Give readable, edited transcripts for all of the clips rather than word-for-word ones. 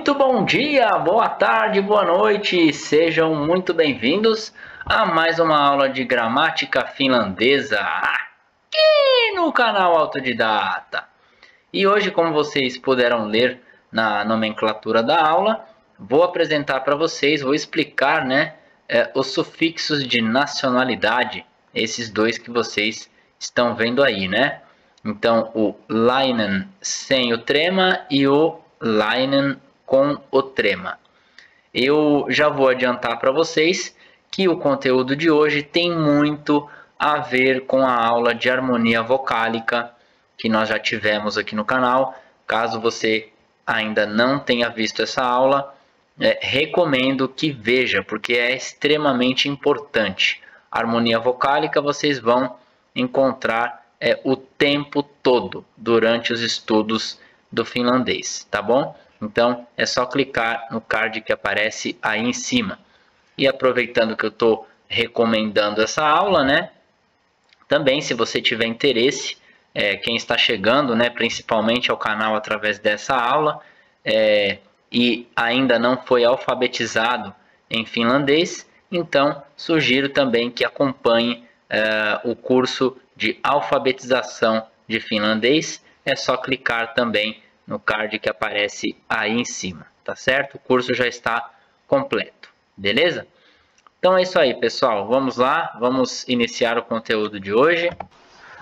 Muito bom dia, boa tarde, boa noite, sejam muito bem-vindos a mais uma aula de gramática finlandesa aqui no canal Autodidata. E hoje, como vocês puderam ler na nomenclatura da aula, vou apresentar para vocês, vou explicar, os sufixos de nacionalidade, esses dois que vocês estão vendo aí, né? Então, o Lainen sem o trema e o Lainen com o trema. Eu já vou adiantar para vocês que o conteúdo de hoje tem muito a ver com a aula de harmonia vocálica que nós já tivemos aqui no canal. Caso você ainda não tenha visto essa aula, recomendo que veja, porque é extremamente importante. A harmonia vocálica vocês vão encontrar o tempo todo durante os estudos do finlandês, tá bom? Então é só clicar no card que aparece aí em cima. E aproveitando que eu estou recomendando essa aula, né? Também, se você tiver interesse, quem está chegando, né, principalmente ao canal através dessa aula, e ainda não foi alfabetizado em finlandês, então sugiro também que acompanhe o curso de alfabetização de finlandês. É só clicar também no card que aparece aí em cima, tá certo? O curso já está completo, beleza? Então é isso aí, pessoal. Vamos lá, vamos iniciar o conteúdo de hoje.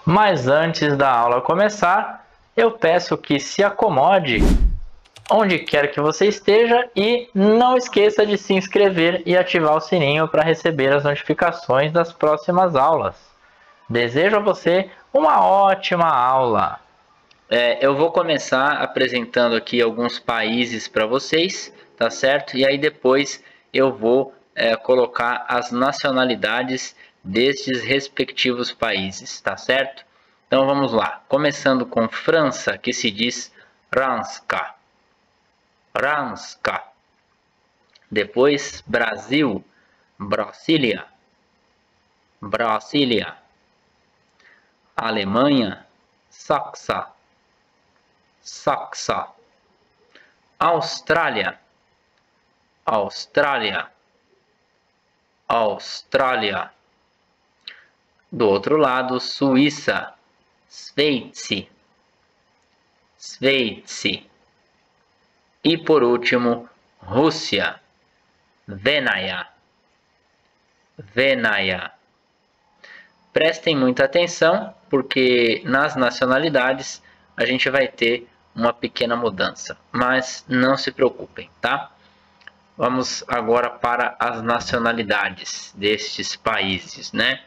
Mas antes da aula começar, eu peço que se acomode onde quer que você esteja e não esqueça de se inscrever e ativar o sininho para receber as notificações das próximas aulas. Desejo a você uma ótima aula! Eu vou começar apresentando aqui alguns países para vocês, tá certo? E aí depois eu vou colocar as nacionalidades destes respectivos países, tá certo? Então vamos lá, começando com França, que se diz Ranska. Ranska. Depois Brasil, Brasília. Brasília. Alemanha, Saksa. Saksa. Austrália, Austrália, Austrália. Do outro lado, Suíça, Sveitsi, Sveitsi. E por último, Rússia, Venaya, Venaya. Prestem muita atenção, porque nas nacionalidades a gente vai ter uma pequena mudança, mas não se preocupem, tá? Vamos agora para as nacionalidades destes países, né?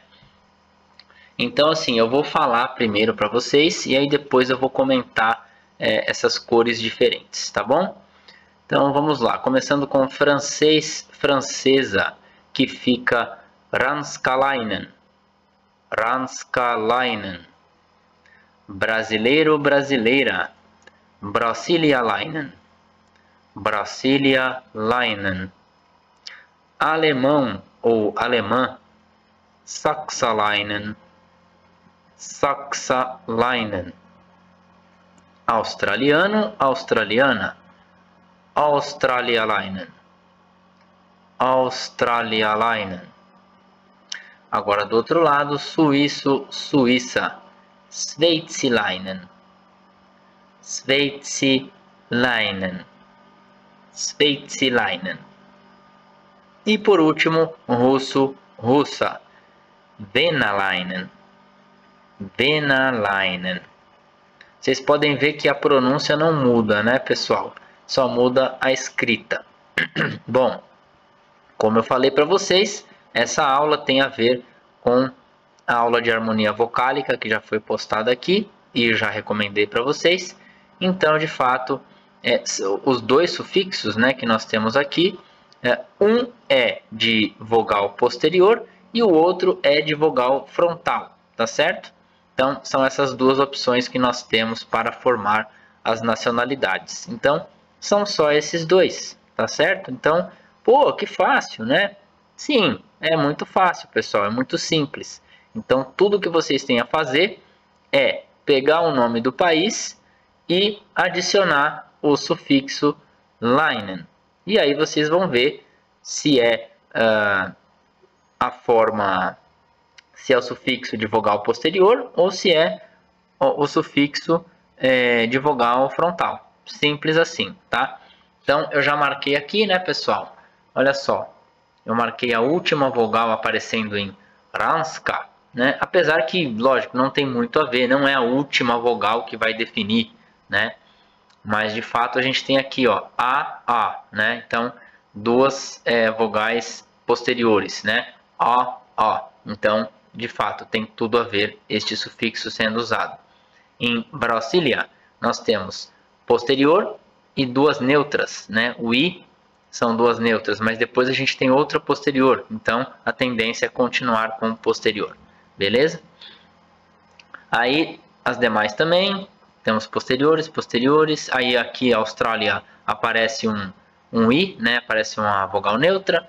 Então, assim, eu vou falar primeiro para vocês e aí depois eu vou comentar essas cores diferentes, tá bom? Então, vamos lá. Começando com francês, francesa, que fica Ranskalainen. Ranskalainen. Brasileiro, brasileira, Brasilialainen. Brasilialainen. Alemão ou alemã, Saksalainen. Saksalainen. Australiano, australiana, Australialainen. Australialainen. Agora do outro lado, suíço, suíça, Sveitsilainen. Sveitsilainen. Sveitsilainen. E por último, russo, russa, Venalainen. Venalainen. Vocês podem ver que a pronúncia não muda, né, pessoal? Só muda a escrita. Bom, como eu falei para vocês, essa aula tem a ver com a aula de harmonia vocálica que já foi postada aqui e já recomendei para vocês. Então, de fato, os dois sufixos, né, que nós temos aqui, um é de vogal posterior e o outro é de vogal frontal, tá certo? Então, são essas duas opções que nós temos para formar as nacionalidades. Então, são só esses dois, tá certo? Então, pô, que fácil, né? Sim, é muito fácil, pessoal, é muito simples. Então, tudo que vocês têm a fazer é pegar o nome do país e adicionar o sufixo Leinen. E aí vocês vão ver se é a forma, se é o sufixo de vogal posterior ou se é o sufixo de vogal frontal. Simples assim, tá? Então eu já marquei aqui, né, pessoal? Olha só, eu marquei a última vogal aparecendo em Ranska, né? Apesar que, lógico, não tem muito a ver, não é a última vogal que vai definir, né? Mas de fato a gente tem aqui, ó, A, né? Então, duas vogais posteriores, né? A. Então, de fato, tem tudo a ver este sufixo sendo usado. Em Brasília, nós temos posterior e duas neutras, né? O I são duas neutras, mas depois a gente tem outra posterior. Então, a tendência é continuar com o posterior, beleza? Aí, as demais também. Temos posteriores. Aí aqui, Austrália, aparece um I, né? Aparece uma vogal neutra.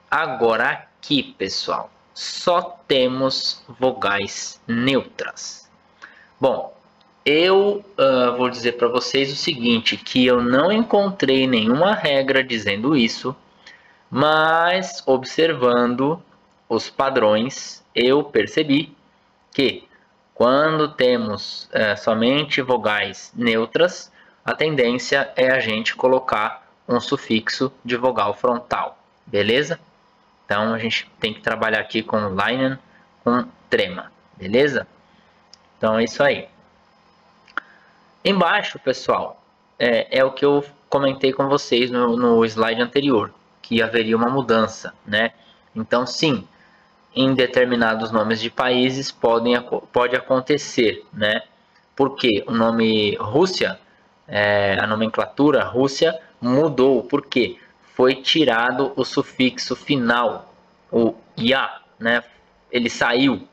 Agora aqui, pessoal, só temos vogais neutras. Bom, eu vou dizer para vocês o seguinte, que eu não encontrei nenhuma regra dizendo isso, mas observando os padrões, eu percebi que quando temos somente vogais neutras, a tendência é a gente colocar um sufixo de vogal frontal, beleza? Então a gente tem que trabalhar aqui com Leinen, com trema, beleza? Então é isso aí. Embaixo, pessoal, é o que eu comentei com vocês no slide anterior, que haveria uma mudança, né? Então sim, em determinados nomes de países pode acontecer, né? Porque o nome Rússia, a nomenclatura Rússia mudou, porque foi tirado o sufixo final, o ya, né? Ele saiu,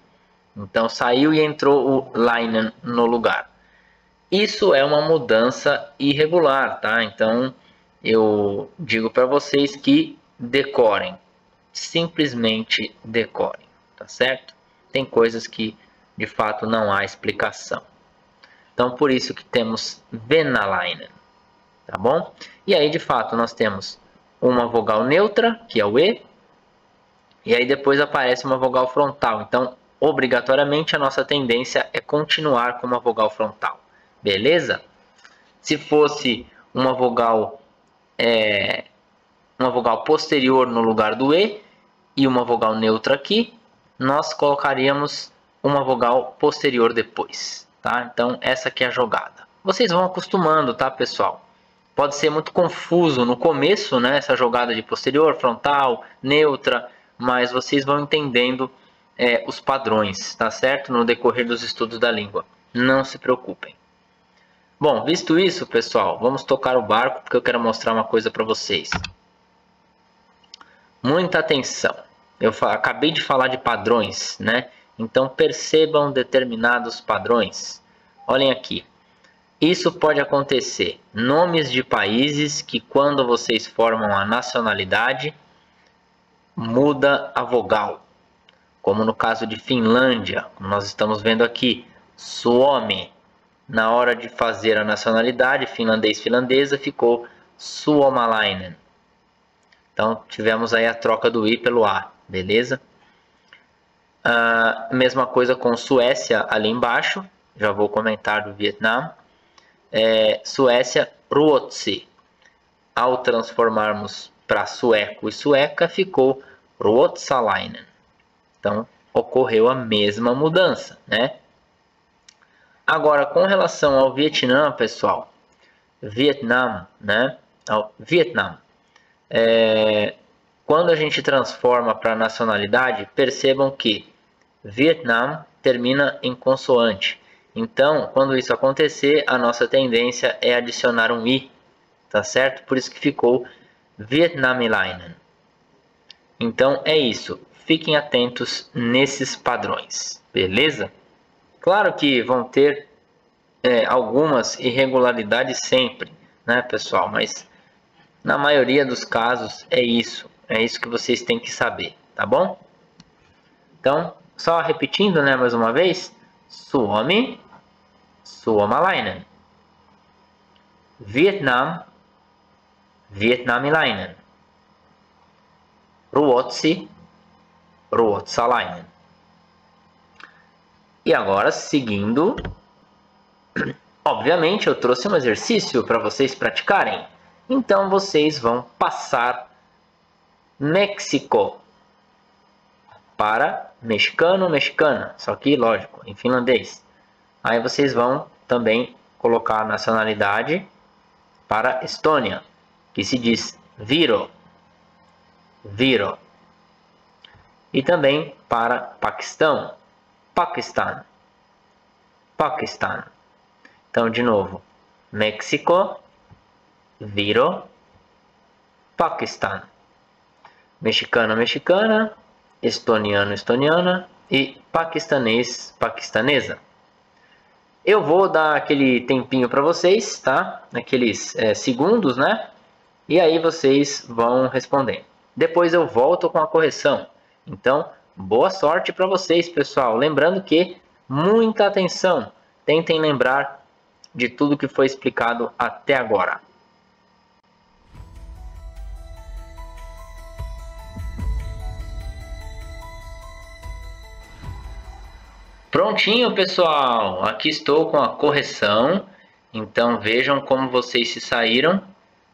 então saiu e entrou o Leinen no lugar. Isso é uma mudança irregular, tá? Então eu digo para vocês que decorem, simplesmente decorem, tá certo? Tem coisas que de fato não há explicação. Então por isso que temos Venalainen, tá bom? E aí de fato nós temos uma vogal neutra, que é o E, e aí depois aparece uma vogal frontal. Então obrigatoriamente a nossa tendência é continuar com uma vogal frontal, beleza? Se fosse uma vogal posterior no lugar do E e uma vogal neutra aqui, nós colocaríamos uma vogal posterior depois, tá? Então essa aqui é a jogada. Vocês vão acostumando, tá, pessoal? Pode ser muito confuso no começo, né, essa jogada de posterior, frontal, neutra, mas vocês vão entendendo os padrões, tá certo? No decorrer dos estudos da língua. Não se preocupem. Bom, visto isso, pessoal, vamos tocar o barco porque eu quero mostrar uma coisa para vocês. Muita atenção. Eu acabei de falar de padrões, né? Então percebam determinados padrões. Olhem aqui. Isso pode acontecer. Nomes de países que quando vocês formam a nacionalidade, muda a vogal. Como no caso de Finlândia, como nós estamos vendo aqui, Suomi. Na hora de fazer a nacionalidade, finlandês-finlandesa, ficou Suomalainen. Então, tivemos aí a troca do I pelo A, beleza? Mesma coisa com Suécia ali embaixo, já vou comentar do Vietnã. Suécia, Ruotsi. Ao transformarmos para sueco e sueca, ficou Ruotsalainen. Então, ocorreu a mesma mudança, né? Agora, com relação ao Vietnã, pessoal, Vietnã, né? Vietnã. Quando a gente transforma para nacionalidade, percebam que Vietnã termina em consoante. Então, quando isso acontecer, a nossa tendência é adicionar um I, tá certo? Por isso que ficou Vietnamilainen. Então, é isso. Fiquem atentos nesses padrões, beleza? Claro que vão ter algumas irregularidades sempre, né, pessoal? Mas na maioria dos casos é isso que vocês têm que saber, tá bom? Então, só repetindo, né, mais uma vez: Suomi, Suomalainen. Vietnam, Vietnamilainen. Ruotsi, Ruotsalainen. E agora, seguindo, obviamente eu trouxe um exercício para vocês praticarem. Então vocês vão passar México para mexicano, mexicana. Só que, lógico, em finlandês. Aí vocês vão também colocar a nacionalidade para Estônia, que se diz Viro. Viro. E também para Paquistão, Pakistan. Pakistan. Então, de novo, México, Viro, Paquistão. Mexicano, mexicana, estoniano, estoniana e paquistanês, paquistanesa. Eu vou dar aquele tempinho para vocês, tá? Aqueles segundos, né? E aí vocês vão responder. Depois eu volto com a correção. Então, boa sorte para vocês, pessoal. Lembrando que muita atenção. Tentem lembrar de tudo que foi explicado até agora. Prontinho, pessoal. Aqui estou com a correção. Então, vejam como vocês se saíram.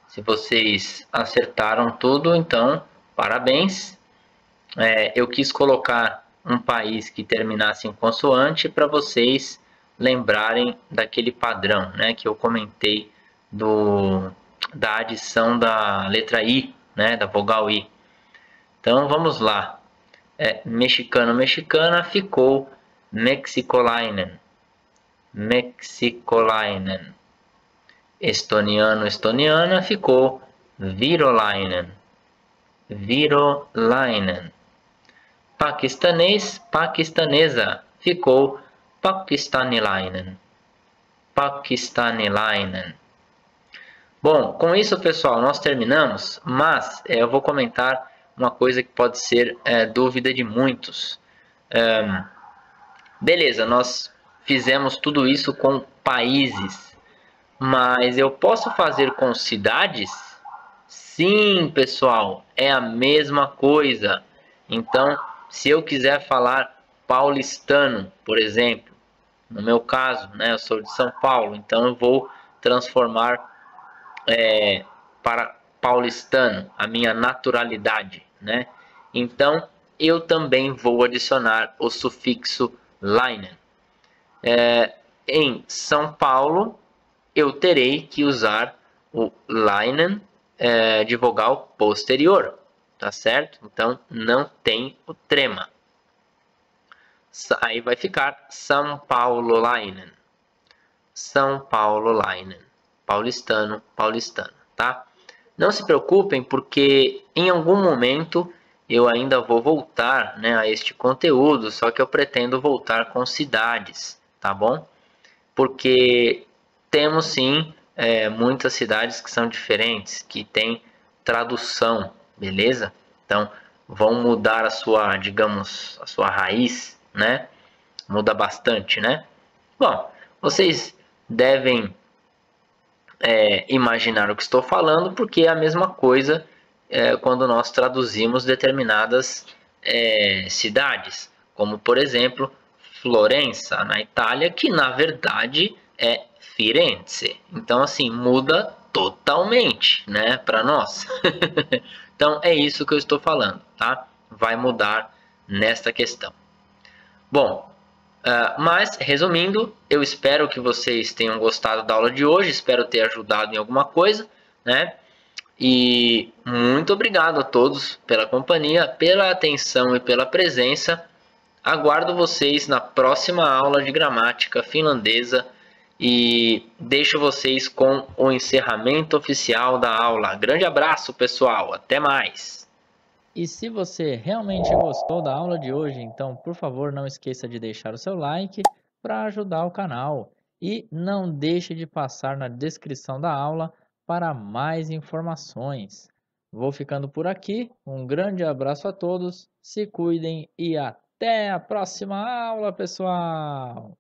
Se vocês acertaram tudo, então, parabéns. Eu quis colocar um país que terminasse em consoante para vocês lembrarem daquele padrão, né, que eu comentei da adição da letra I, né, da vogal I. Então vamos lá. Mexicano, mexicana ficou Mexikolainen. Mexikolainen. Estoniano, estoniana ficou Virolainen. Virolainen. Paquistanês, paquistanesa, ficou Pakistanilainen. Pakistanilainen. Bom, com isso, pessoal, nós terminamos, mas eu vou comentar uma coisa que pode ser dúvida de muitos. Beleza, nós fizemos tudo isso com países, mas eu posso fazer com cidades? Sim, pessoal, é a mesma coisa. Então, se eu quiser falar paulistano, por exemplo, no meu caso, né, eu sou de São Paulo, então eu vou transformar para paulistano, a minha naturalidade, né? Então, eu também vou adicionar o sufixo Leinen. Em São Paulo, eu terei que usar o Leinen de vogal posterior. Tá certo? Então, não tem o trema. Aí vai ficar São Paulolainen. São Paulolainen. Paulistano, paulistano, tá? Não se preocupem, porque em algum momento eu ainda vou voltar, né, a este conteúdo, só que eu pretendo voltar com cidades, tá bom? Porque temos sim muitas cidades que são diferentes, que têm tradução. Beleza? Então, vão mudar a sua, digamos, a sua raiz, né? Muda bastante, né? Bom, vocês devem imaginar o que estou falando, porque é a mesma coisa quando nós traduzimos determinadas cidades, como, por exemplo, Florença, na Itália, que na verdade é Firenze. Então, assim, muda totalmente, né, para nós. Então, é isso que eu estou falando, tá? Vai mudar nesta questão. Bom, mas, resumindo, eu espero que vocês tenham gostado da aula de hoje, espero ter ajudado em alguma coisa, né? E muito obrigado a todos pela companhia, pela atenção e pela presença. Aguardo vocês na próxima aula de gramática finlandesa e deixo vocês com o encerramento oficial da aula. Grande abraço, pessoal. Até mais. E se você realmente gostou da aula de hoje, então, por favor, não esqueça de deixar o seu like para ajudar o canal. E não deixe de passar na descrição da aula para mais informações. Vou ficando por aqui. Um grande abraço a todos. Se cuidem e até a próxima aula, pessoal!